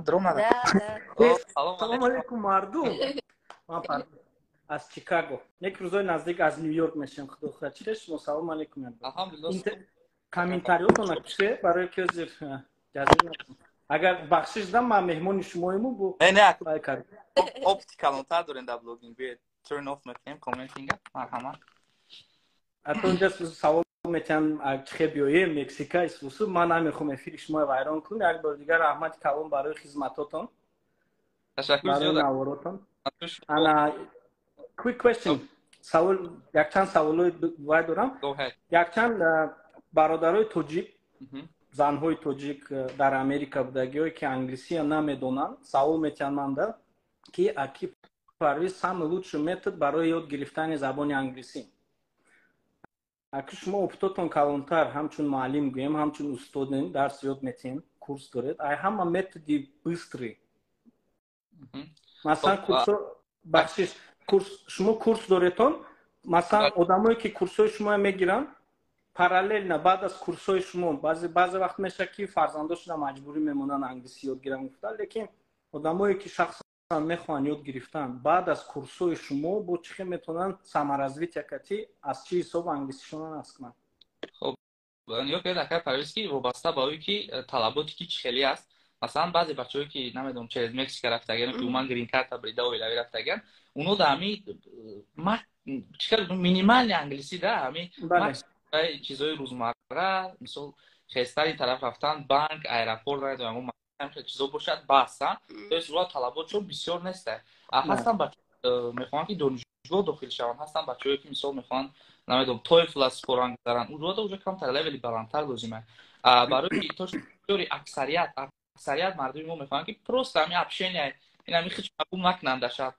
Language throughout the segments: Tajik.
дрон надо. Да. Салом алейкум мардум. Ман аз Чикаго. Як рӯзои наздик аз Нью-Йорк мешавам. Худо хӯрад. Чӣ шумо салом алейкум. Алҳамдулиллаҳ. Комментариётон напишед барои ки озир ҷазир накунам. Агар бахшиш дам ман меҳмони шумоиму бу. Не, опти калонтар дорем дар блогинг. Биед turn off мекунем комментинга. Марҳамат. Ато инҷа савол метавонам ачхе биёем Мексика исвусу ман намехоҳам эфири шумо вайрон кунам. Як бор дигар раҳмати калон барои хизматотон. Ташаккур барои зиёд. наворотон. Ана quick question. Савол якчанд саволои вай дорам. Якчанд бародарои тоҷик, занҳои тоҷик дар Америка будагиҳое ки англисия намедонанд, савол метавонанд ки аки Парвиз самый лучший метод барои ёд гирифтани забони англисӣ. Аки шумо опитотон калонтар ҳамчун муаллим гӯем, ҳамчун устодем, дарс ёд метиҳем, курс доред. Ай ҳама методи быстрӣ. Масалан курсо бахшиш шумо курс доретон, масалан одамое ки курсои шумо мегиранд, параллелна баъд аз курсои шумо баъзе вақт меша ки фарзандошона маҷбурӣ мемонанд англисӣ ёд гиранд, лекин одамое ки шахсан мехоҳанд ёд гирифтан, баъд аз курсои шумо бо чӣ хел метавонанд самаразвития кати аз чӣ ҳисоб англисишона наст кунанд? Хоб, ё ки дакар Парвиз ки вобаста ба ӯи ки талаботи ки чӣ хеле аст. Масалан баъзе бачаҳое ки намедонам через Мексика рафтаган ки умуман грин карта брида оилавӣ рафтаган, уно да ҳами минимални англисӣ да ҳами чизои рӯзмарра, мисол хестари тараф рафтан, банк, аэропорт, намедонам чизо бошад баса, то есть ура талаботшон бисёр неста. Ҳастан бачаҳо мехоҳанд ки донишгоҳ дохил шаванд, ҳастан бачаҳое ки мисол мехоҳанд намедонам TOEFL аз споран гузаранд, унҷода уже камтар левели баландтар лозим аст. Барои тошори аксарият мардуми мо мефаҳманд ки просто ҳами общение инами хич мағлум накунанд дар шаҳр.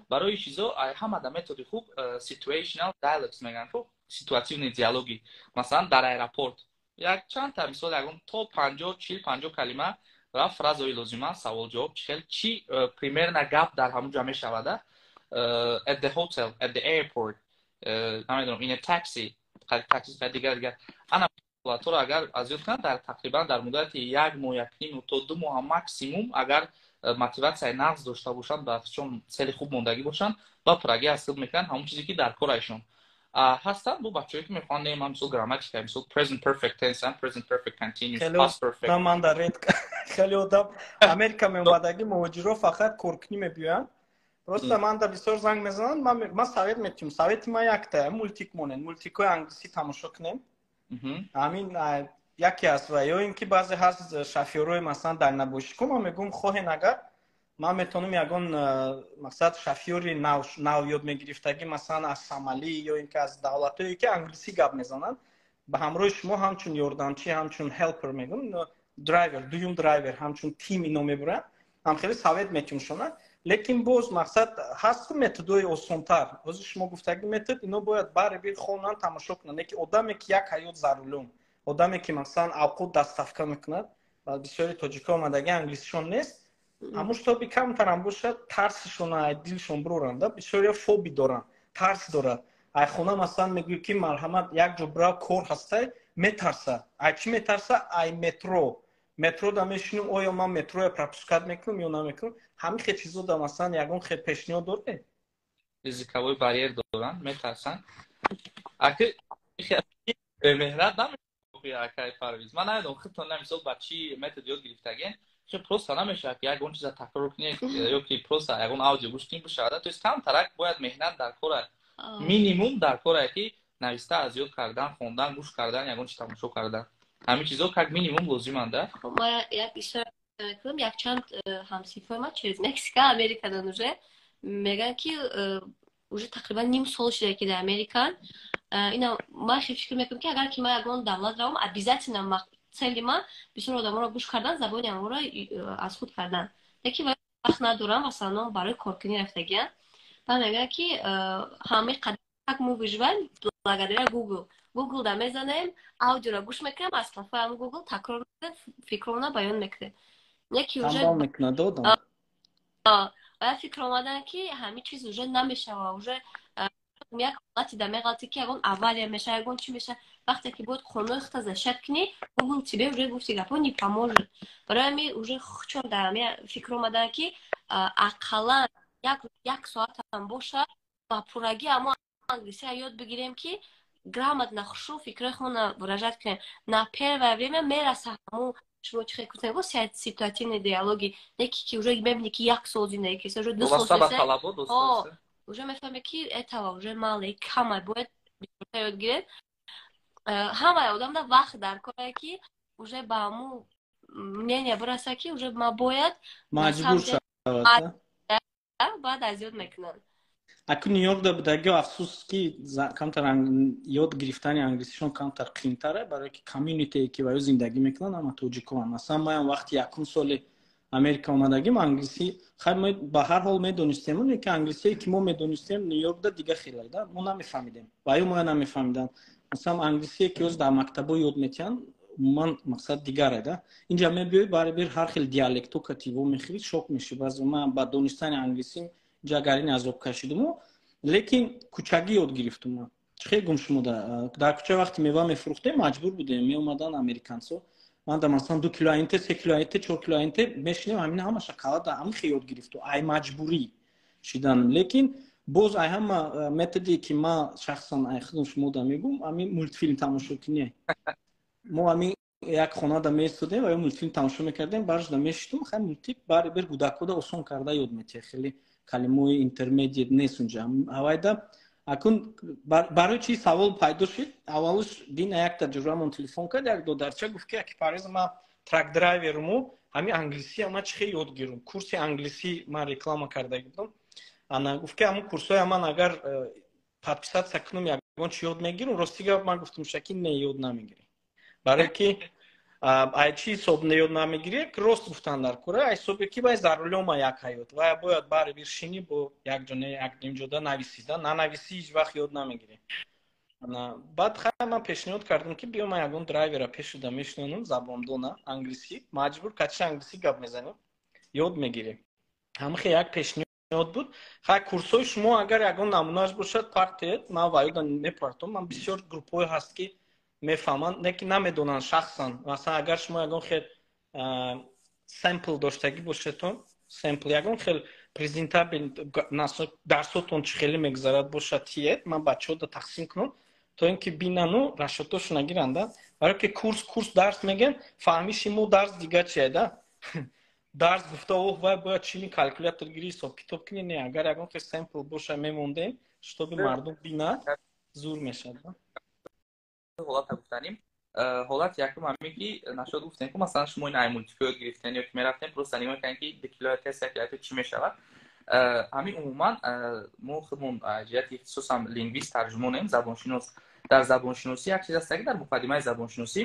Барои чизо ҳамада методи хуб situational dialogues мегӯянд, хуб ситуативни диалоги. Масалан дар аэропорт як чандта мисол ягон то 50-40-50 калима ва фразаҳои лозима, савол-ҷавоб, чӣ примерна гап дар ҳамуҷа мешавад. At the hotel, at the airport, намедонам in a taxi, такси дигар. Ана ҳолатҳоро агар аз ёд кунанд дар тақрибан дар муддати 1 моҳ, 1.5 то 2 моҳ максимум, агар мотиватсияи нағз дошта бошанд ва чон цели хуб мондагӣ бошанд ва пурагӣ ҳасил мекунанд ҳамон чизе ки дар корашон. ҳастанд бу бачаҳое ки мехоҳанд нема мисол грамматика, мисол present perfect tense, present perfect continuous, past perfect. Ман дар ред хеле одам Америка меомадаги муҳоҷиро фақат коркунӣ мебиёянд. Просто ман да бисёр занг мезананд, ман совет метиҳам. Совети ман якта, мультик монен, мультикҳои англисӣ тамошо кунем. Ҳамин яке аст ва ё ин ки баъзе ҳаст шофёрҳои масалан дар набошикӯ ман мегӯям хоҳен агар ман метавонам ягон мақсад шофёри нав ёд мегирифтагӣ масалан аз Сомалӣ ё ин ки аз давлатҳое ки англисӣ гап мезананд ба ҳамроҳи шумо ҳамчун ёрдамчӣ, ҳамчун helper мегӯям, драйвер, дуюм драйвер, ҳамчун тим ино мебуранд. Ҳам хеле совет метиҳам шона. Лекин боз мақсад ҳаст методҳои осонтар. Ҳозир шумо гуфтаги метод ино бояд бари бир хонанд тамошо кунанд. Лекин одаме ки як ҳаёт зарулум, одаме ки масалан авқот дастафка мекунад ва бисёри тоҷикҳо омадаги англисишон нест, ҳамуш тоби камтарам бошад тарсишон дилшон буроранд. Бисёриҳо фоби доранд, тарс дорад. Ай хона масалан мегӯяд ки марҳамат як ҷо бирав кор ҳастай, метарсад. Ай чӣ метарсад? Ай метро да мешинем, оё ман метроя пропускат мекунам ё намекунам. Ҳамин хел чизо да масалан ягон хел пешниҳод доред? Физикавой барьер доранд, метарсанд. Аки бемеҳнат намешавад акай Парвиз. Ман намедонам худтон мисол ба чӣ метод ёд гирифтагин. Ки просто намешавад ки ягон чиза такрор кунед ё ки просто ягон аудио гӯш кунед бишавад. То есть камтарак бояд меҳнат дар кора, минимум дар кора ки нависта аз ёд кардан, хондан, гӯш кардан, ягон чиз тамошо кардан. Ҳамин чизо как минимум лозиманд. Ма як ишора мекунам, якчанд ҳамсифаи ма через Мексика Америкадан уже мегӯянд ки уже тақрибан ним сол шуда ки дар Американ. Ина ман хел фикр мекунам ки агар ки ман ягон давлат равам, обязательно цели ман бисёр одаморо гӯш кардан, забони онҳоро аз худ кардан. Лекин вақт надорам, масалан барои коркунӣ рафтагиам. Ман мегӯям ки ҳамаи қадам как мы выживаем благодаря Google да мезанем, аудиоро гӯш мекунем, аз талафони Google такрор мекунем, фикрона баён мекунем. Яки уже ва фикр омадан ки ҳамин чиз уже намешава, уже یک حالتی در میغلطی که اون اولی میشه اون چی میشه وقتی که بود خونه اختزه شد کنی گوگل تیبه уже گفتی گپا نی поможет برای می уже چون در می فکر اومدن که اقلا یک ساعت هم باشه با پورگی اما انگلیسی یاد بگیریم که грамотно نخشو فکر خونه выражать کنیم на первое время میرسه همون شما چه فکر کنید واسه سیتواتивные диалоги یکی که уже ببینی که یک سال زندگی که уже دو سال سه уже میفهمه که этого уже мало کم باید یاد گیرد همه آدم در وقت در کاره که уже با همون мнение برسه که уже ما باید مجبور شد بعد از یاد میکنن اكو نیویورک دا بدگی افسوس که کمتر یاد گرفتن انگلیسیشون کمتر قیمتره برای که کامیونیتی که باید زندگی میکنن اما توجیکوان مثلا ما وقتی یکم سال امریکا اومدگیم انگلیسی خیلی ما به هر حال میدونستیم که انگلیسی که ما میدونستیم نیویورک دا دیگه خیلی دا ما نمیفهمیدیم باید ما نمیفهمیدن مثلا انگلیسی که از در مکتب یاد میتین من مقصد دیگره دا اینجا میبینی برای بر هر خیلی دیالکت و کتیبو میخوید شوک میشی باز من با دونستن انگلیسی جاگارین азоб кашидум лекин кучагӣ ёд гирифтум чӣ гум шумода дар куча вақти мева мефурӯхтем маҷбур будем меомадан американцо ман да масалан 2 килоинте 3 килоинте 4 килоинте мешинем ҳамин ҳама шоколада ҳамихе ёд гирифту ай маҷбурӣ шиданам лекин боз ай ҳама методи ки ман шахсан ай худам шумода мегум ҳамин мультфилм тамошокунӣ мо ҳамин як хонада меистодем ва ё мультфилм тамошо мекардем баршда мешитум хай мультик барибир кӯдакода осон карда ёд метиҳ хеле калимаи интермедиат нест унҷа авайда акун барои чӣ савол пайдо шуд аввалш дина як таҷрибаамон телефон кард як додарча гуфт ки парез ман трак драйверуму ҳамин англисӣ ама чихе ёд гирум курси англисӣ ман реклама карда будам ана гуфт ки ҳамун курсоя ман агар подписатсия кунам ягон чи ёд мегирам рости гап ман гуфтам шаки не ёд намегирем барое ки ай чӣ ҳисоб неёд намегирӣ рост гуфтан дар кора ай ҳисобе ки бай зарулёма як ҳаёт ва бояд барибир шинӣ бо якҷоне якнимҷода нависида нанависӣ ҳеҷ вақт ёд намегирӣ баъд хай ман пешниҳод кардам ки биё ман ягон драйвера пешуда мешинонам забондона англисӣ маҷбур качи англисӣ гап мезанем ёд мегирем ҳамихе як пешниҳод буд хай курсҳои шумо агар ягон намунааш бошад партед ман ваёда мепартом ман бисёр группҳое ҳаст ки мефаҳманд неки намедонанд шахсан масалан агар шумо ягон хел семпл доштагӣ бошедтон семпл ягон хел презентабел дарсотон чӣ хеле мегзарад бошад тиед ман бачаҳода тақсим кунам то ин ки бинану расшоддошу нагиранда барое ки курс дарс мегӯян фаҳмиши мо дарс дига чиеда дарс гуфта оҳ вай бояд чини калкулятор гирӣ ҳисоб китоб кунӣ не агар ягон хел семпл боша мемондем шитоби мардум бинад зур мешад ҳолат гуфтаним ҳолат якум ҳамин ки нашод гуфтем ки масалан шумо ин ай мультифо ёд гирифтен ё ки мерафтем просто нигоҳ мекардем ки декилоятес якилоятес чӣ мешавад ҳамин умуман мо худмон ҷиҳати ихтисосам лингвист тарҷумонем забоншинос дар забоншиносӣ як чиз ҳаста ки дар муқаддимаи забоншиносӣ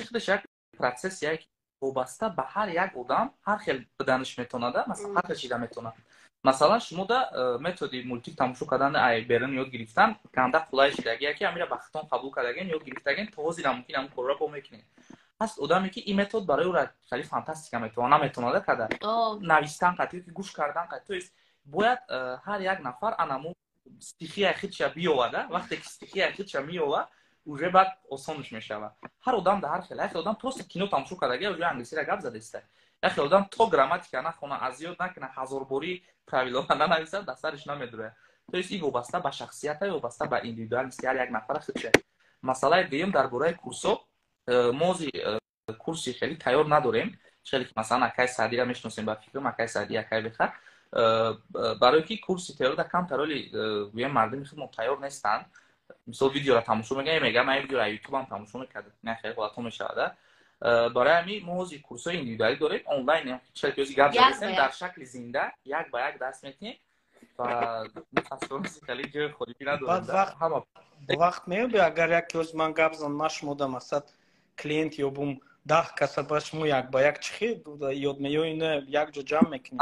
худаш як протсессия ки вобаста ба ҳар як одам ҳар хел биданаш метавонад масалан ҳар хел чида метавонад масалан шумо да методи мультик тамошо кардани ай берн ёд гирифтан ганда қулай шидагия ки амира ба хитон қабул кардаген ёд гирифтаген то ҳозир ҳам мумкин ҳамун корро бо мекунед ҳаст одаме ки ин метод барои ӯра хеле фантастика метавона наметавонада карда навистан қатъи ки гӯш кардан қатъи то есть бояд ҳар як нафар анаму стихияи худша биёвада вақте ки стихияи худша миёвад уже баъд осонш мешавад ҳар одам дар ҳар хел як одам просто кино тамошо кардагия уже англисира гап задаиста як одам то грамматика нахона аз ёд накуна ҳазорборӣ правилоа нанависад дар сариш намедурад то есть ин вобаста ба шахсията вобаста ба индивидуалисти ҳар як нафара худша масъалаи дуюм дар бораи курсҳо мо курси хеле тайёр надорем хеле ки масалан акай саъдиро мешиносем ба фикрам акай саъди акай беха барое ки курси тайёрда камтар оли гӯям мардуми худмон тайёр нестанд мисол видеоро тамошо мегӯям ман видеоро ютубам тамошо мекардам не хеле ҳолатҳо мешавад барои ҳамин мо ҳозир курсҳои индивидуалӣ дорем онлайн чилкози гап задем дар шакли зинда як ба як дарс метиҳем ва мутаассифона хеле ҷои холигӣ надорем ҳама вақт меёбӣ агар яке ҳоз ман гап занам ман шумода мақсад клиент ёбум 10 каса ба шумо як ба як чӣ ёд меёин як ҷо ҷамъ мекунем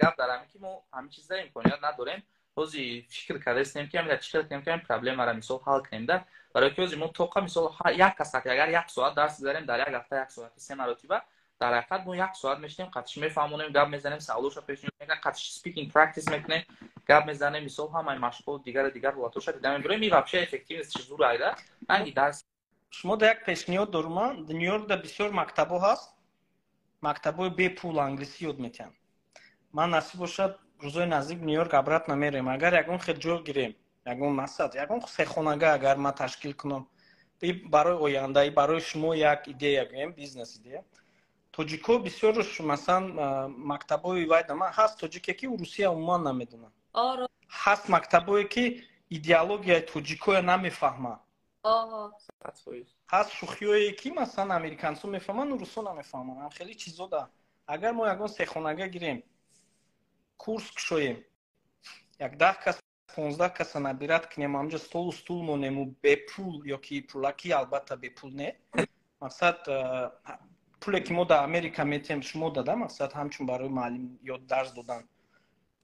гап дар ҳамин ки мо ҳамин чизда имконият надорем ҳозир фикр кардастем ки ҳамин чӣ хел кунем ки ҳамин проблемаро мисол ҳал кунем да барое ки ҳозир мо тоқа мисол як касак агар 1 соат дарс гузарем дар як ҳафта 1 соати 3 маротиба дар ҳақиқат мо 1 соат мешинем қатиш мефаҳмонем гап мезанем саволошро пешниҳод мекунем қатиш спикинг практис мекунем гап мезанем, мисол ҳамаи машқот дигар ҳолатоша дида мебурем. Ин вообще эффективность чизур айда анги дарс. Шумо да як пешниҳод дорум. Нью-Йоркда бисёр мактабҳо ҳаст. Мактабҳои бепул англисӣ ёд метиҳанд. Ман насиб бошад рӯзои наздик Нью-Йорк обратно мерем. Агар ягон хел ҷой гирем, ягон масад, ягон сехонага агар ма ташкил кунам, барои оянда, барои шумо як идея гӯем, бизнес идея. Тоҷикҳо бисёр масалан мактабҳои вайда ман ҳаст тоҷике ки Русия умуман намедонад. Ҳаст мактабҳое ки идеологияи тоҷикоя намефаҳмад. ҳаст шӯхиҳое ки масалан американцо мефаҳманд, русо намефаҳманд. Хеле чизо да. Агар мо ягон сехонага гирем, курс кушоем, як 10 кас 15 каса набират кунем, амҷо столу стул монему бепул ёки пулаки албатта бепул не. Мақсад пуле ки мо дар Америка метем шумо дада мақсад ҳамчун барои муаллим ё дарс додан.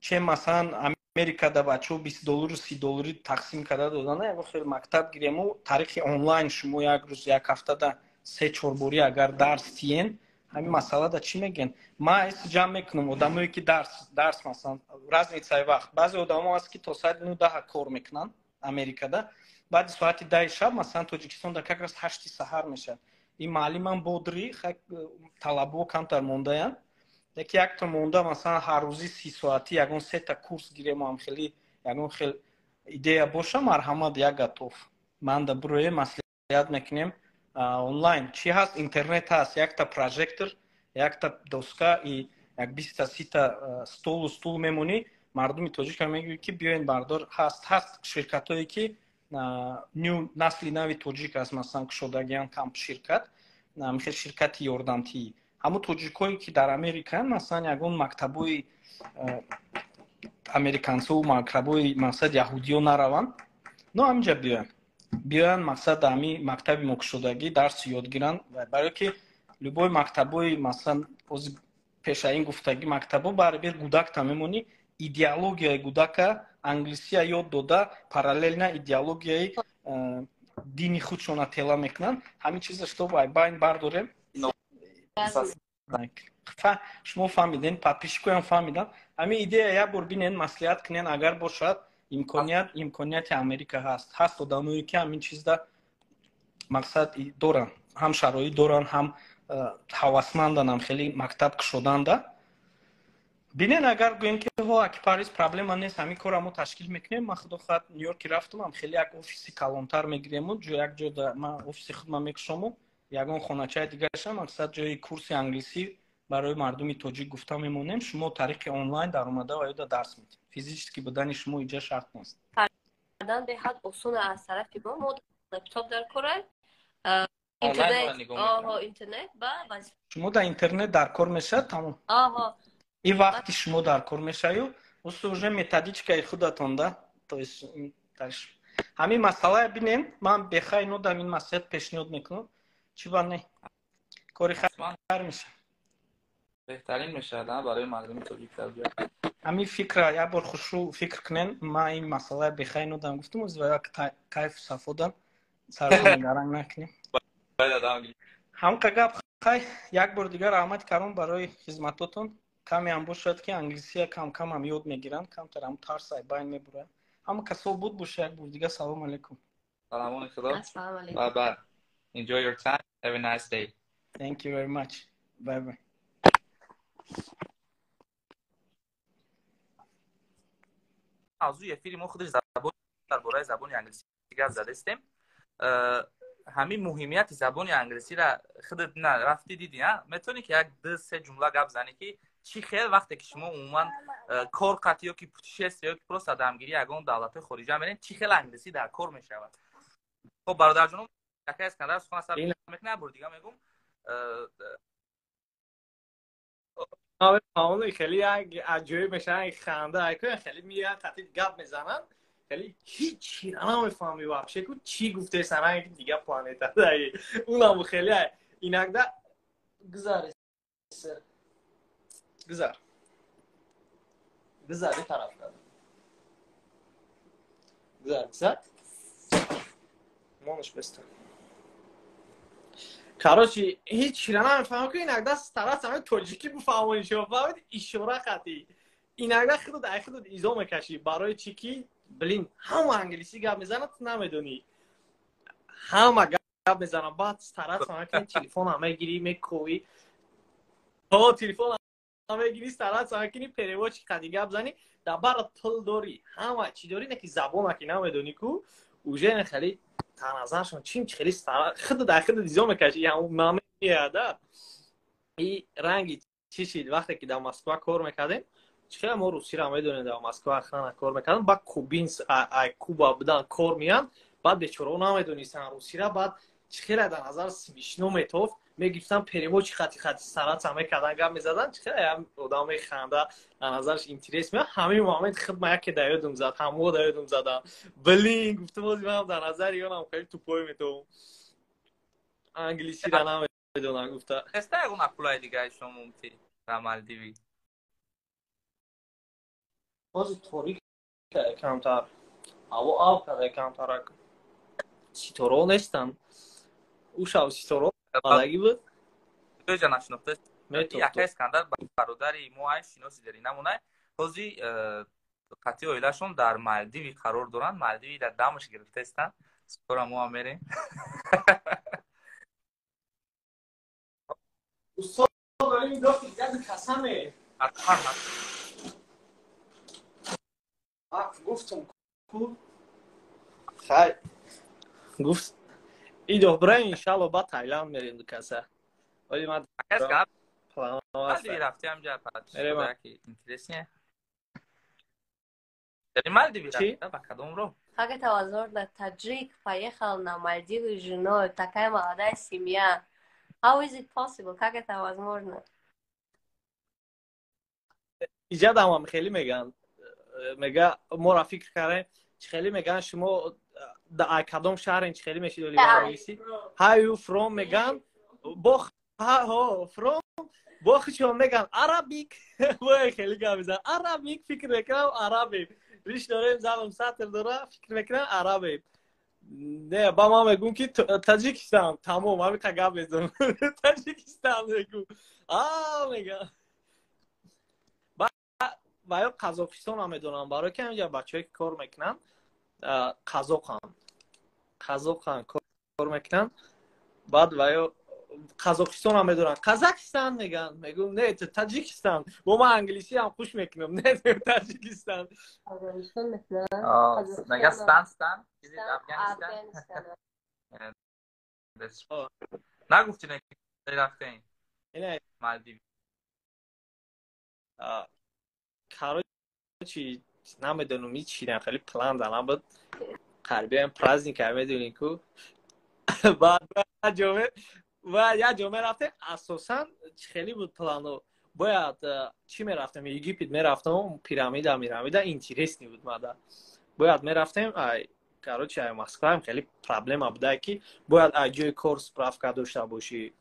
Че масалан Америкада бачаҳо $20 $30 тақсим карда додана, ягон хел мактаб гирему тариқи онлайн шумо як рӯз як ҳафтада 3-4 бори агар дарс тиен, ҳамин масъалада чӣ мегӯянд? Ман ҳис ҷамъ мекунам одамое ки дарс масалан разницаи вақт. Баъзе одамо ҳаст ки то соати 9-10 кор мекунанд Америкада, баъди соати 10 шаб масалан Тоҷикистонда как раз 8 саҳар мешавад. Ин муаллимам бодри талабҳо камтар мондаянд. Яки якта монда масалан ҳар рӯзи 30 соатӣ ягон 3 та курс гирем ҳам хели ягон хел идея боша марҳамат як гатов. Ман да буроем маслиҳат мекунем онлайн. Чӣ ҳаст? Интернет ҳаст, якта прожектор, якта доска и як 20-30 та стул мемонӣ. Мардуми тоҷика мегӯяд ки биёен бардор ҳаст ширкатое ки насли нави тоҷик аст, масалан кушодагиан камп ширкат, мехел ширкати ёрдамтӣ. Ҳамун тоҷикое ки дар Америкаан масалан ягон мактабои американцо мактабои мақсад яҳудиё нараванд, но ҳаминҷа биёянд мақсад ҳами мактаби мокушодагӣ дарси ёд гиранд, барое ки любой мактабои масалан пеша ин гуфтаги мактабо барибир гудакта мемонӣ, идеологияи гудака англисия ёд дода параллелна идеологияи дини худшона тела мекунанд. Ҳамин чиза штоб байн бардорем. Шумо фаҳмиден, подписчикоям фаҳмидан. Ҳамин идея як бор бинен, маслиҳат кунен, агар бошад имконияти Америка ҳаст одамое ки ҳамин чизда мақсад доранд, ҳам шароит доранд, ҳам ҳавасманданд, ҳам хели мактаб кушоданда. Бинен агар гӯем ки ҳо аки Парис проблема нест, ҳамин кора мо ташкил мекунем. Ман худохоҳад Нью-Йорк рафтам, ҳам хели як офиси калонтар мегирему, як ҷода ман офиси худман мекушому, ягон хоначаи дигарша мақсад ҷои курси англисӣ барои мардуми тоҷик гуфта мемонем. Шумо тариқи онлайн даромада ва ёда дарс медиҳед. Физически будани шумо инҷа шарт нест. Кардан беҳад осон аз тарафи мо лаптоп дар кора, интернет ба шумо дар интернет дар кор мешавад тамом. И вақти шумо дар кор мешавад, усу уже методичкаи худатон да. То есть ҳамин масъала бинем, ман бехай нодам ин маслиҳат пешниҳод мекунам. Чӣ ба не? Кори хайр мешавад. بهترین میشه نه برای مردم توجیک تربیت. همین فکر یک بار خوشو فکر کنن. ما این مسئله بخیر ندارم گفتم از وقت کیف صفودن سر نگران نکنیم. باید آدم هم که گپ خیر یک بار دیگر آمد کردم برای خدمتتون. کمی هم باشد که انگلیسی کم کم هم یاد میگیرن، کم تر هم ترس بین میبره. هم کسو بود باشه یک بار دیگر سلام علیکم. سلام علیکم. سلام علیکم. Bye bye. Enjoy your time. Have a nice day. Thank you very much. Bye bye. موضوع فیلم خودش زبان درباره زبان انگلیسی گپ زده استیم. همین موهمیت زبان انگلیسی را خودت نه رفتی دیدی ها؟ میتونی که یک دو سه جمله گپ زنی که چی خیلی وقتی که شما عموما کار قطعی یا که پوتیشست یا که پروس آدمگیری یگان دولت خارجی میرین چی خیلی انگلیسی در کار میشود. خب برادر جونم یکی از کندر سخن سر میکنه بر دیگه میگم آمون خیلی عجیب میشن خنده ایکو خیلی میاد قطعی گپ میزنن خیلی هیچی نمیفهمی واقعا کو چی گفته سنا دیگه پلانت دایی اونم خیلی اینک ده گزارش گزار طرف داد گزار مونش بست Короче, هیچ چیزی نمیفهمم که این اگه دست طرف همه توجیکی بفهمونی شما فهمید اشاره خطی اینگاه خود ایزا میکشی برای چی که بلین همه انگلیسی گپ میزنه تو نمیدونی همه گپ میزنه بعد طرف همه تلفن همه گیری میکوی ها تلفن همه گیری طرف همه کنی پریواچ قدی گپ زنی دبر تل داری همه چی داری نکی زبان که نمیدونی کو اوجه خیلی تنظرشون چیم خیلی خود در خود ایزا میکشی یا مامه یاده این رنگی چی شد وقتی که در مسکو کار میکردیم چه ما روسی را میدونیم در مسکو اخران کار میکردن بعد کوبینس کوبا بدن کار میان بعد بیچاره نمیدونستن روسی را بعد چخیره در نظر سمیشنو میتوف میگفتن پریموچ خطی سرات همه کردن گپ میزدن چخیره هم آدم خنده در نظرش اینترس میاد همین مومنت خود ما یک دایودم زد همو دایودم زدن بلینگ گفتم باز من در نظر یونم خیلی توپوی میتوم انگلیسی را نمیدونم گفته استا اون اپلای دیگه شما ممتی در مالدیوی باز توری کمتر هوا آب کرده کمتر سیتورو نیستن او شاو سیتورو بالگی بود تو جا نشناخته یکی اسکندر برادری ما ای شناسی داری نمونه توزی قطعی اویلشون در مالدیوی قرار دارن مالدیوی در دمش گرفته استن سپورا ما میریم استاد داریم این داشت دیگه کسمه حتما گفتم خیلی گفت ای دوباره انشالله با تایلند میریم دو کسه ولی من مالدیوی رفتی همجا پد که اینترسیه داری مالدیوی رفتی با کدوم رو Как это возможно? Таджик поехал на Мальдивы с женой, такая молодая семья. How is it possible? Как это возможно? ایجاد هم خیلی میگن میگه ما را فکر کردیم خیلی میگن شما در کدام شهر این خیلی میشید ولی انگلیسی های یو فروم میگن بخ ها فروم بخ شما میگن عربیک وای خیلی گپ میزنن عربیک فکر میکنم عربی ریش داریم زبان سطر داره فکر میکنم عربی نه با ما میگم که تاجیکستان تمام همین گپ میزنم تاجیکستان میگم میگم و یا قزاقستان هم میدونم برای که اینجا بچه‌ای که کار میکنن قزاق کار میکنن بعد و یا قزاقستان هم میدونن قزاقستان میگن میگم نه تاجیکستان با ما انگلیسی هم خوش میکنم نه تاجیکستان مگه استان افغانستان نگفتی نه رفتین نه مالدیو короче نمیدونم چی خیلی پلان دارم بعد قربی هم پرازنیک هم میدونین کو بعد یا جمعه رفته اساسا خیلی بود پلانو باید چی میرفتم یگیپت میرفتم پیرامید اینترست بود ماده باید میرفتم короче مسکو هم خیلی پرابلم بوده که باید اجای کورس سپرافکا داشته باشی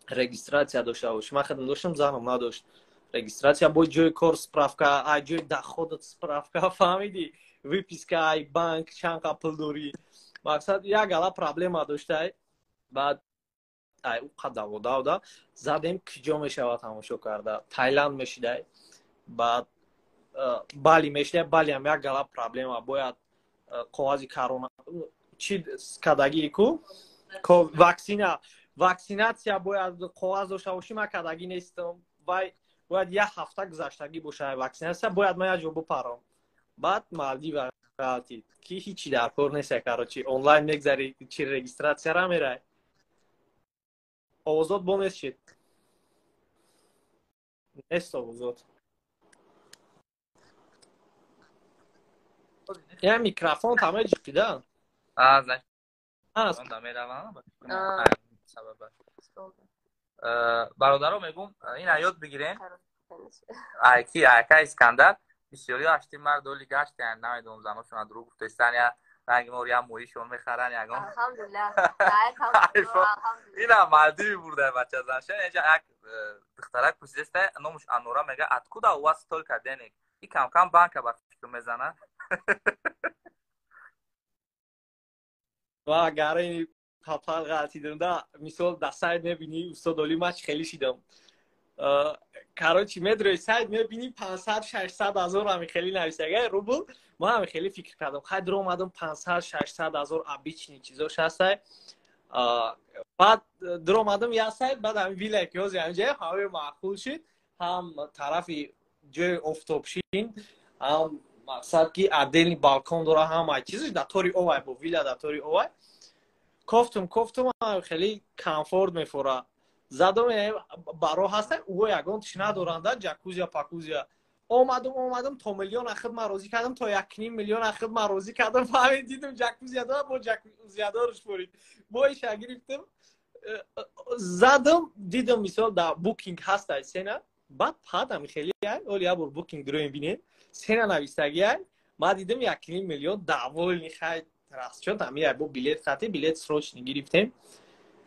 رجیستراسیا داشته باشی من خودم داشتم زنم نداشت رجیستراسیا با جای کورس سپرافکا اجای دخودت سپرافکا فهمیدی ویپیسکا ای بانک چند پول داری مقصد یک گلا پرابلم داشته بعد او قدم دادا زدیم کجا میشه تماشا کرده تایلند میشه بعد بالی میشه بالی هم یک گلا پرابلم باید قواعد کرونا چی کداگی کو واکسیناسیا باید قواعد داشته باشی من کداگی نیستم باید یک هفته گذشتگی باشه واکسیناسیا باید من یه جا بپرم بعد مالدیو رفتی کی هیچی در کار نیست کاروچی آنلاین میگذاری چی رجیستراسیا را میره آوازات بونس شد نیست آوازات یه میکروفون تمام جیدن زنگ است دامه روان سبب برادرام میگم این یاد بگیرین کی اسکندر بسیاری اشتی مرد دولی گشتن نمیدونم زناشون درو گفته استن یا رنگ مور یا مویشون میخرن یگام الحمدلله اینا مالدیوی برده بچه زنشه اینجا یک دخترک پرسیسته نامش انورا میگه اتکودا واسطول کردنک این کم کم بانک با فکر میزنه و اگر این پاپال غلطی دارم مثال دستای نبینی استاد علی ماچ خیلی شیدم короче медрои сайт мебиним 500 600 азор ҳами хели нависагаи рубл мо ҳами хели фикр кардам хай дар омадам 500 600 азор обични чизош ҳастай баъд дар омадам я сайт баъд ҳами вилла ки ҳозир ҳамҷа ҳамаи маъқул шуд ҳам тарафи ҷои офтобшин ҳам мақсад ки отдельный балкон дора ҳама чизаш дар тори овай бо вилла дар тори овай кофтум хели комфорт мефора задам баро ҳастай уо ягон тишна доранда ҷакузия пакузия омадам то миллион ахир ман розӣ кардам то 1.5 миллион ахир ман розӣ кардам фаҳмид дидам ҷакузия дора бо ҷакузия дораш форид бо иша гирифтам задам дидам мисол дар букинг ҳастай сена баъд падам хели оли я бор букинг дроим бинед сена навистагия ман дидам 1.5 миллион даволни хай расчёт ами бо билет хати билет срочный гирифтем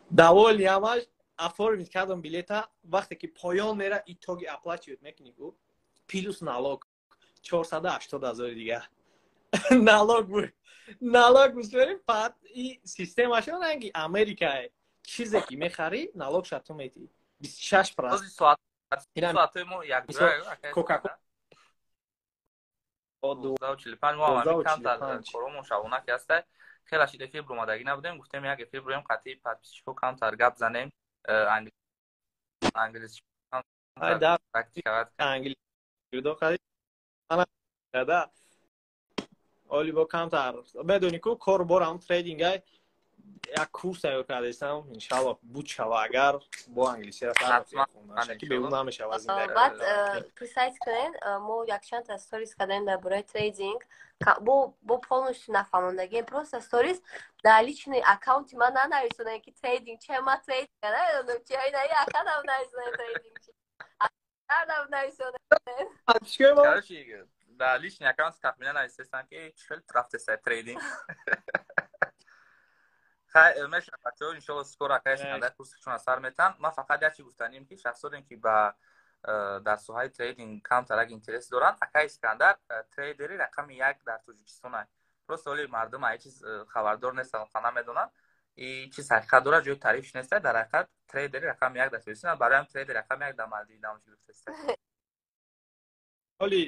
даволни ҳамаш оформид кардам билета вақте ки поён мера итоги оплачивать мекунӣ гу плюс налог 480 азори дига налог бисберем баъд и системашон анги Америка чизе ки мехари налог шату мети 26% соатои мо як кока-кола корому шабона ки ҳастай хеле шида фибр омадагӣ набудем гуфтем як фибрем қатъи подписчикҳо камтар гап занем англис оли бо камтар медони ку кор борам трейдинга як курс тайёр кардастам иншаллоҳ буд шава агар бо англиси ки беун намешава аз ин баъд присайз кунен мо якчанд сторис кардем дар бораи трейдинг бо полностью нафаҳмондагӣ просто сторис дар личный аккаунти ман нанависонем ки трейдинг чи ман трейд кардам чи ина аккаунтам нависонем трейдинг чи кардам нависонем короче дар личный аккаунт тахминан нависестан ки чил рафтеста трейдинг хай мешавад бачаҳо иншаллоҳ скоро акай сикандар курсашон аз сар метан ман фақат як чи гуфтанем ки шахсоне ки ба дар соҳаи трейдинг камтар як интерес доранд акай сикандар трейдери рақами 1 дар тоҷикистон аст просто оли мардум ай чиз хабардор нестанд ва намедонанд и чиз ҳақиқат дорад ҷои тарифш нест дар ҳақиқат трейдери рақами 1 дар тоҷикистон бароям трейдери рақами 1 дар малдиви дамош гирифтаст оли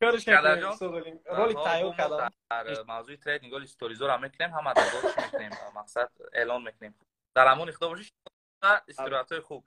роли тайёр кардам дар мавзӯи трейдинг оли сторизора мекунем ҳама дар боши мекунем мақсад эълон мекунем дар ҳамон ихтиор бошиш историятҳои хуб